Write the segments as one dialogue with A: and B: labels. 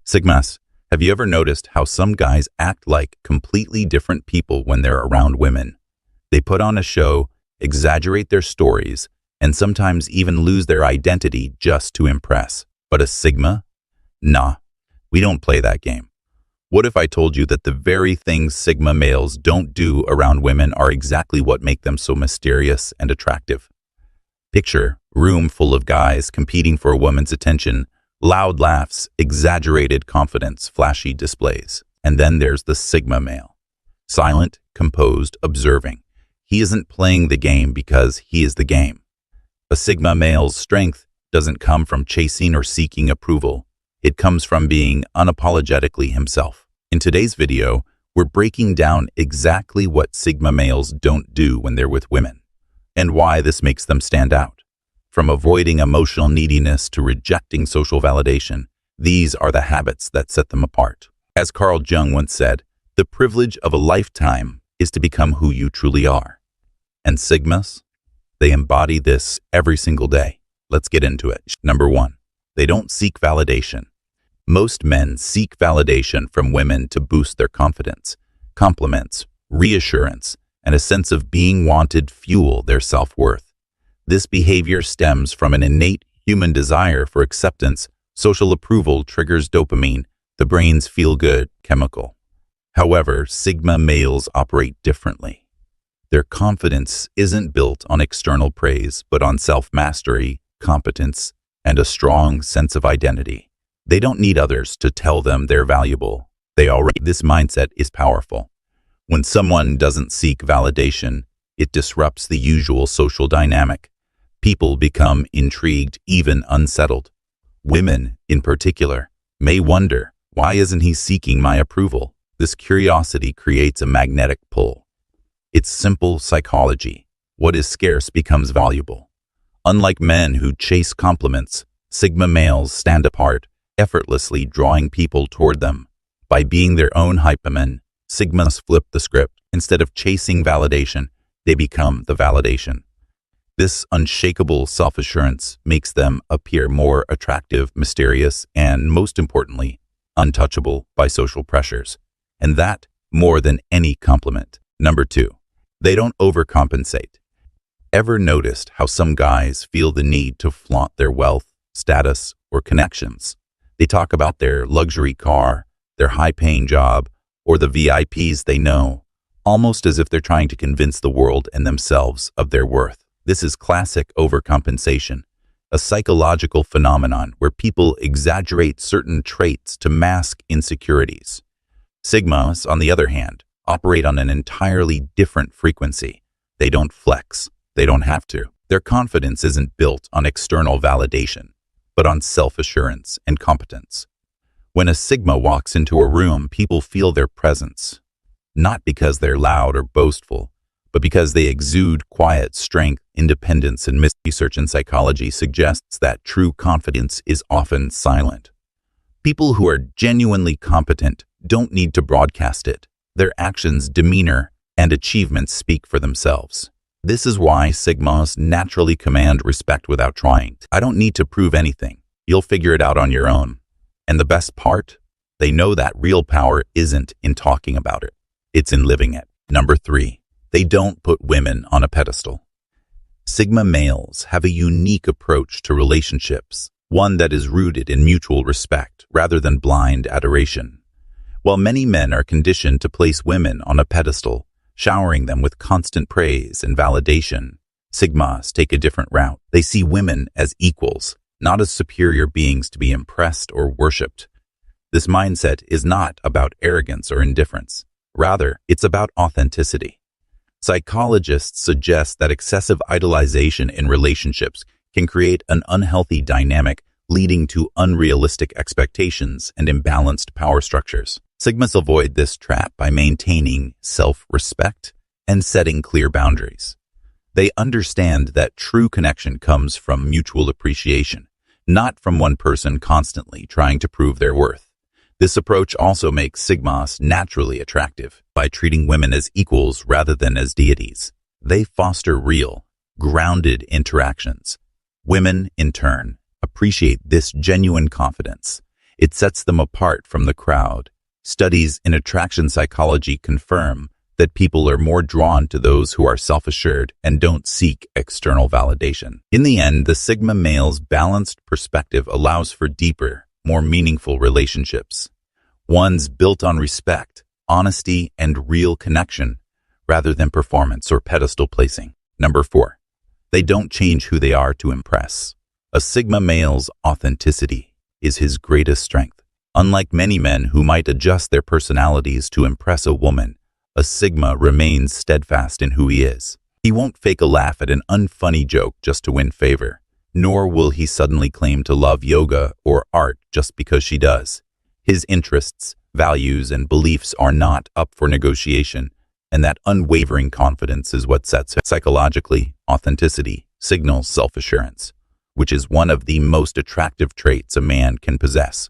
A: Sigmas, have you ever noticed how some guys act like completely different people when they're around women? They put on a show, exaggerate their stories, and sometimes even lose their identity just to impress. But a Sigma? Nah, we don't play that game. What if I told you that the very things Sigma males don't do around women are exactly what make them so mysterious and attractive? Picture a room full of guys competing for a woman's attention, loud laughs, exaggerated confidence, flashy displays. And then there's the Sigma male. Silent, composed, observing. He isn't playing the game because he is the game. A Sigma male's strength doesn't come from chasing or seeking approval. It comes from being unapologetically himself. In today's video, we're breaking down exactly what Sigma males don't do when they're with women, and why this makes them stand out. From avoiding emotional neediness to rejecting social validation, these are the habits that set them apart. As Carl Jung once said, the privilege of a lifetime is to become who you truly are. And Sigmas, they embody this every single day. Let's get into it. Number 1, they don't seek validation. Most men seek validation from women to boost their confidence. Compliments, reassurance, and a sense of being wanted fuel their self-worth. This behavior stems from an innate human desire for acceptance. Social approval triggers dopamine, the brain's feel-good chemical. However, Sigma males operate differently. Their confidence isn't built on external praise, but on self-mastery, competence, and a strong sense of identity. They don't need others to tell them they're valuable. This mindset is powerful. When someone doesn't seek validation, it disrupts the usual social dynamic. People become intrigued, even unsettled. Women, in particular, may wonder, why isn't he seeking my approval? This curiosity creates a magnetic pull. It's simple psychology. What is scarce becomes valuable. Unlike men who chase compliments, Sigma males stand apart, effortlessly drawing people toward them. By being their own hyperman, Sigmas flip the script. Instead of chasing validation, they become the validation. This unshakable self-assurance makes them appear more attractive, mysterious, and, most importantly, untouchable by social pressures. And that, more than any compliment. Number 2, they don't overcompensate. Ever noticed how some guys feel the need to flaunt their wealth, status, or connections? They talk about their luxury car, their high-paying job, or the VIPs they know, almost as if they're trying to convince the world and themselves of their worth. This is classic overcompensation, a psychological phenomenon where people exaggerate certain traits to mask insecurities. Sigmas, on the other hand, operate on an entirely different frequency. They don't flex. They don't have to. Their confidence isn't built on external validation, but on self-assurance and competence. When a Sigma walks into a room, people feel their presence, not because they're loud or boastful, but because they exude quiet strength, independence, and research in psychology suggests that true confidence is often silent. People who are genuinely competent don't need to broadcast it. Their actions, demeanor, and achievements speak for themselves. This is why Sigmas naturally command respect without trying. I don't need to prove anything. You'll figure it out on your own. And the best part? They know that real power isn't in talking about it. It's in living it. Number 3, they don't put women on a pedestal. Sigma males have a unique approach to relationships, one that is rooted in mutual respect rather than blind adoration. While many men are conditioned to place women on a pedestal, showering them with constant praise and validation, Sigmas take a different route. They see women as equals, not as superior beings to be impressed or worshipped. This mindset is not about arrogance or indifference. Rather, it's about authenticity. Psychologists suggest that excessive idolization in relationships can create an unhealthy dynamic, leading to unrealistic expectations and imbalanced power structures. Sigmas avoid this trap by maintaining self-respect and setting clear boundaries. They understand that true connection comes from mutual appreciation, not from one person constantly trying to prove their worth. This approach also makes Sigmas naturally attractive by treating women as equals rather than as deities. They foster real, grounded interactions. Women, in turn, appreciate this genuine confidence. It sets them apart from the crowd. Studies in attraction psychology confirm that people are more drawn to those who are self-assured and don't seek external validation. In the end, the Sigma male's balanced perspective allows for deeper, more meaningful relationships. Ones built on respect, honesty, and real connection, rather than performance or pedestal placing. Number 4. They don't change who they are to impress. A Sigma male's authenticity is his greatest strength. Unlike many men who might adjust their personalities to impress a woman, a Sigma remains steadfast in who he is. He won't fake a laugh at an unfunny joke just to win favor, nor will he suddenly claim to love yoga or art just because she does. His interests, values, and beliefs are not up for negotiation, and that unwavering confidence is what sets him. Psychologically, authenticity signals self-assurance, which is one of the most attractive traits a man can possess.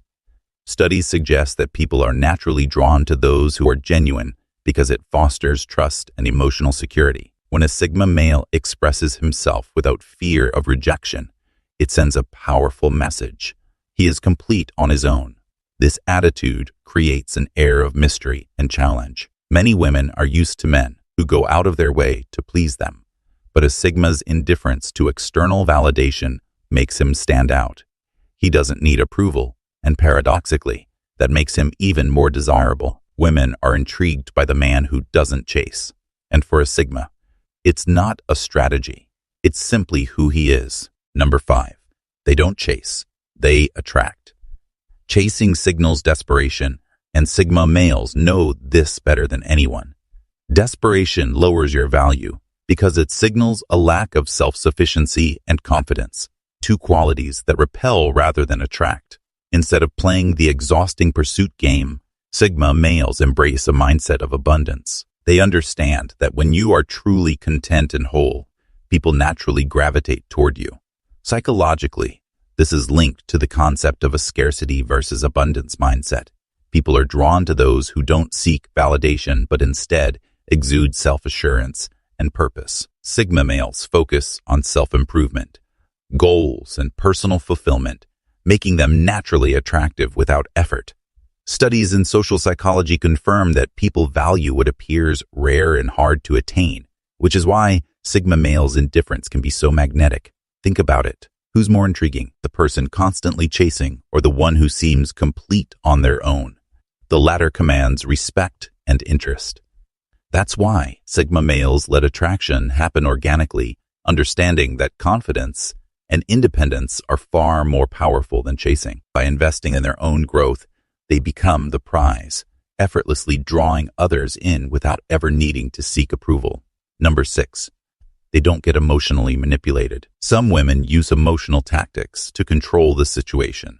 A: Studies suggest that people are naturally drawn to those who are genuine because it fosters trust and emotional security. When a Sigma male expresses himself without fear of rejection, it sends a powerful message. He is complete on his own. This attitude creates an air of mystery and challenge. Many women are used to men who go out of their way to please them, but a Sigma's indifference to external validation makes him stand out. He doesn't need approval, and paradoxically, that makes him even more desirable. Women are intrigued by the man who doesn't chase. And for a Sigma, it's not a strategy. It's simply who he is. Number 5. They don't chase. They attract. Chasing signals desperation, and Sigma males know this better than anyone. Desperation lowers your value because it signals a lack of self-sufficiency and confidence, two qualities that repel rather than attract. Instead of playing the exhausting pursuit game, Sigma males embrace a mindset of abundance. They understand that when you are truly content and whole, people naturally gravitate toward you. Psychologically, this is linked to the concept of a scarcity versus abundance mindset. People are drawn to those who don't seek validation but instead exude self-assurance and purpose. Sigma males focus on self-improvement, goals, and personal fulfillment, making them naturally attractive without effort. Studies in social psychology confirm that people value what appears rare and hard to attain, which is why Sigma males' indifference can be so magnetic. Think about it. Who's more intriguing, the person constantly chasing or the one who seems complete on their own? The latter commands respect and interest. That's why Sigma males let attraction happen organically, understanding that confidence and independence are far more powerful than chasing. By investing in their own growth, they become the prize, effortlessly drawing others in without ever needing to seek approval. Number 6. They don't get emotionally manipulated. Some women use emotional tactics to control the situation.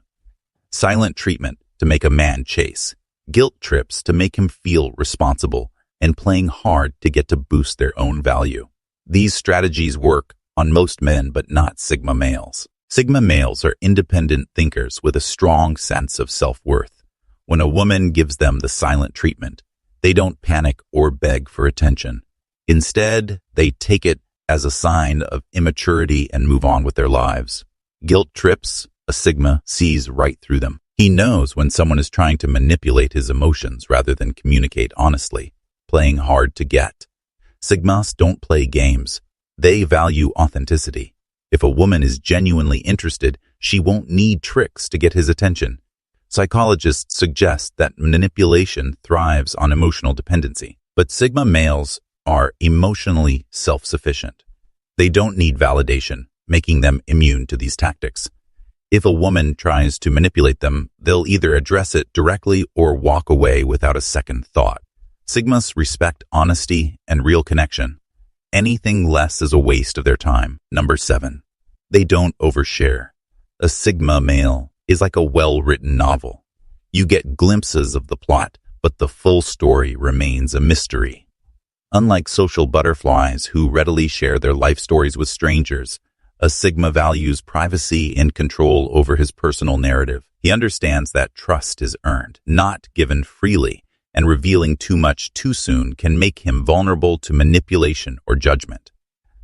A: Silent treatment to make a man chase, guilt trips to make him feel responsible, and playing hard to get to boost their own value. These strategies work on most men but not Sigma males. Sigma males are independent thinkers with a strong sense of self-worth. When a woman gives them the silent treatment, they don't panic or beg for attention. Instead, they take it as a sign of immaturity and move on with their lives. Guilt trips, a Sigma sees right through them. He knows when someone is trying to manipulate his emotions rather than communicate honestly, playing hard to get. Sigmas don't play games. They value authenticity. If a woman is genuinely interested, she won't need tricks to get his attention. Psychologists suggest that manipulation thrives on emotional dependency, but Sigma males are emotionally self-sufficient. They don't need validation, making them immune to these tactics. If a woman tries to manipulate them, they'll either address it directly or walk away without a second thought. Sigmas respect honesty and real connection. Anything less is a waste of their time. Number 7. They don't overshare. A Sigma male is like a well-written novel. You get glimpses of the plot, but the full story remains a mystery. Unlike social butterflies who readily share their life stories with strangers, a Sigma values privacy and control over his personal narrative. He understands that trust is earned, not given freely, and revealing too much too soon can make him vulnerable to manipulation or judgment.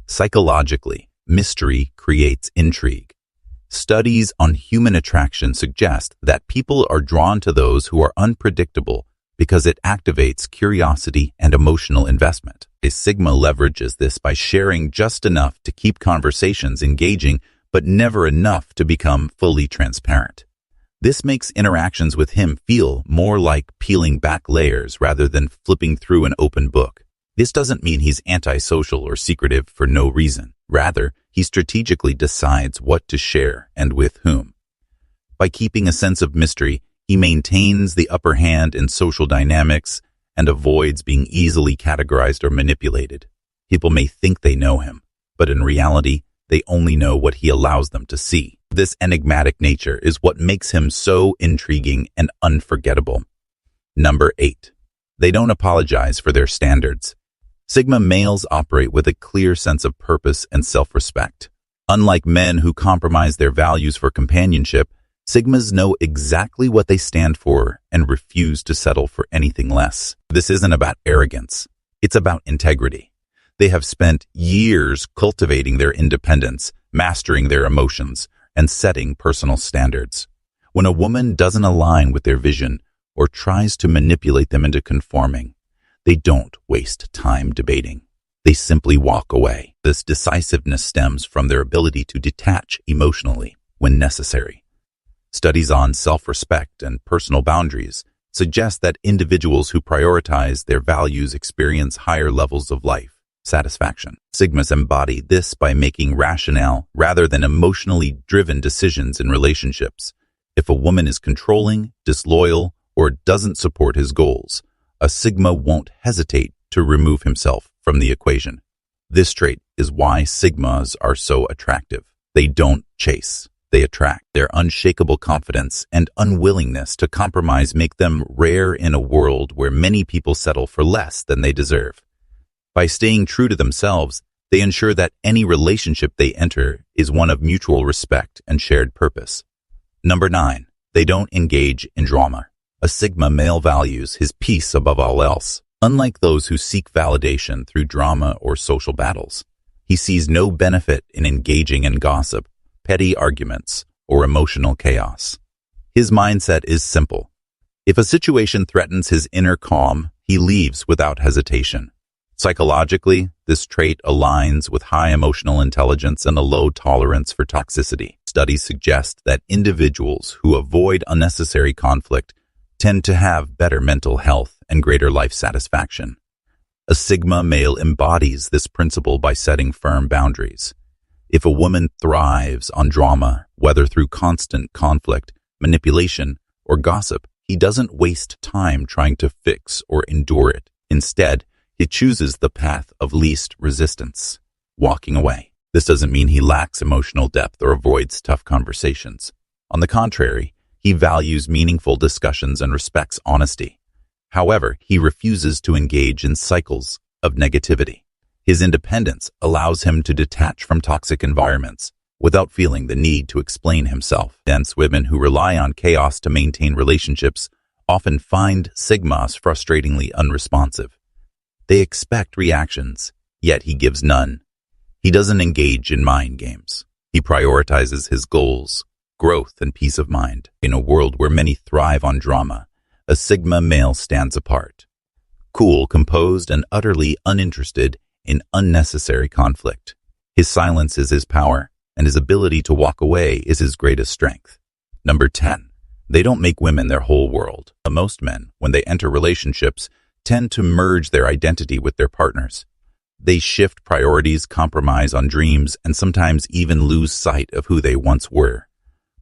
A: Psychologically, mystery creates intrigue. Studies on human attraction suggest that people are drawn to those who are unpredictable because it activates curiosity and emotional investment. A Sigma leverages this by sharing just enough to keep conversations engaging, but never enough to become fully transparent. This makes interactions with him feel more like peeling back layers rather than flipping through an open book. This doesn't mean he's antisocial or secretive for no reason. Rather, he strategically decides what to share and with whom. By keeping a sense of mystery, he maintains the upper hand in social dynamics and avoids being easily categorized or manipulated. People may think they know him, but in reality, they only know what he allows them to see. This enigmatic nature is what makes him so intriguing and unforgettable. Number 8. They don't apologize for their standards. Sigma males operate with a clear sense of purpose and self-respect. Unlike men who compromise their values for companionship, Sigmas know exactly what they stand for and refuse to settle for anything less. This isn't about arrogance. It's about integrity. They have spent years cultivating their independence, mastering their emotions, and setting personal standards. When a woman doesn't align with their vision or tries to manipulate them into conforming, they don't waste time debating. They simply walk away. This decisiveness stems from their ability to detach emotionally when necessary. Studies on self-respect and personal boundaries suggest that individuals who prioritize their values experience higher levels of life satisfaction. Sigmas embody this by making rational rather than emotionally driven decisions in relationships. If a woman is controlling, disloyal, or doesn't support his goals, a Sigma won't hesitate to remove himself from the equation. This trait is why Sigmas are so attractive. They don't chase, they attract. Their unshakable confidence and unwillingness to compromise make them rare in a world where many people settle for less than they deserve. By staying true to themselves, they ensure that any relationship they enter is one of mutual respect and shared purpose. Number 9. They don't engage in drama. A Sigma male values his peace above all else. Unlike those who seek validation through drama or social battles, he sees no benefit in engaging in gossip, petty arguments, or emotional chaos. His mindset is simple. If a situation threatens his inner calm, he leaves without hesitation. Psychologically, this trait aligns with high emotional intelligence and a low tolerance for toxicity. Studies suggest that individuals who avoid unnecessary conflict tend to have better mental health and greater life satisfaction. A Sigma male embodies this principle by setting firm boundaries. If a woman thrives on drama, whether through constant conflict, manipulation, or gossip, he doesn't waste time trying to fix or endure it. Instead, he chooses the path of least resistance, walking away. This doesn't mean he lacks emotional depth or avoids tough conversations. On the contrary, he values meaningful discussions and respects honesty. However, he refuses to engage in cycles of negativity. His independence allows him to detach from toxic environments without feeling the need to explain himself. Dense women who rely on chaos to maintain relationships often find Sigmas frustratingly unresponsive. They expect reactions, yet he gives none. He doesn't engage in mind games. He prioritizes his goals, growth, and peace of mind. In a world where many thrive on drama, a Sigma male stands apart. Cool, composed, and utterly uninterested in unnecessary conflict. His silence is his power, and his ability to walk away is his greatest strength. Number 10. They don't make women their whole world. Most men, when they enter relationships, tend to merge their identity with their partners. They shift priorities, compromise on dreams, and sometimes even lose sight of who they once were.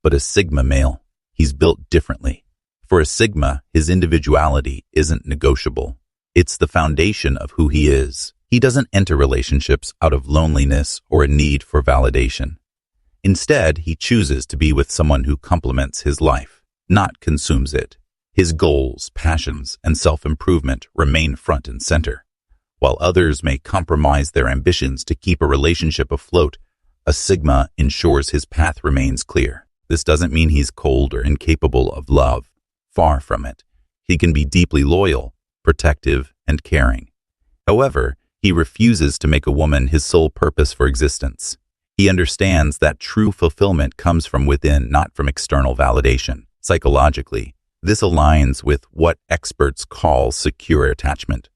A: But a Sigma male, he's built differently. For a Sigma, his individuality isn't negotiable. It's the foundation of who he is. He doesn't enter relationships out of loneliness or a need for validation. Instead, he chooses to be with someone who complements his life, not consumes it. His goals, passions, and self-improvement remain front and center. While others may compromise their ambitions to keep a relationship afloat, a Sigma ensures his path remains clear. This doesn't mean he's cold or incapable of love. Far from it. He can be deeply loyal, protective, and caring. However, he refuses to make a woman his sole purpose for existence. He understands that true fulfillment comes from within, not from external validation. Psychologically, this aligns with what experts call secure attachment.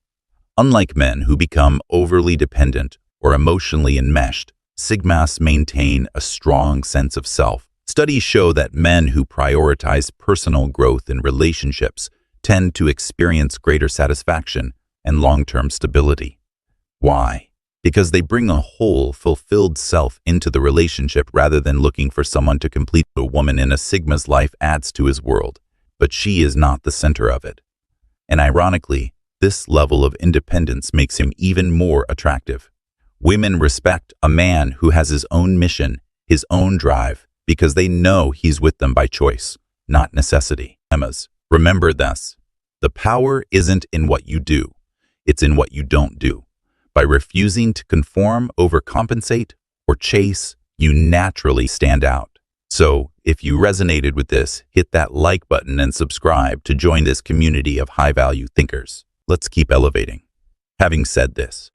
A: Unlike men who become overly dependent or emotionally enmeshed, Sigmas maintain a strong sense of self. Studies show that men who prioritize personal growth in relationships tend to experience greater satisfaction and long-term stability. Why? Because they bring a whole, fulfilled self into the relationship rather than looking for someone to complete. A woman in a Sigma's life adds to his world, but she is not the center of it. And ironically, this level of independence makes him even more attractive. Women respect a man who has his own mission, his own drive, because they know he's with them by choice, not necessity. Emmas, remember this. The power isn't in what you do, it's in what you don't do. By refusing to conform, overcompensate, or chase, you naturally stand out. So, if you resonated with this, hit that like button and subscribe to join this community of high-value thinkers. Let's keep elevating. Having said this,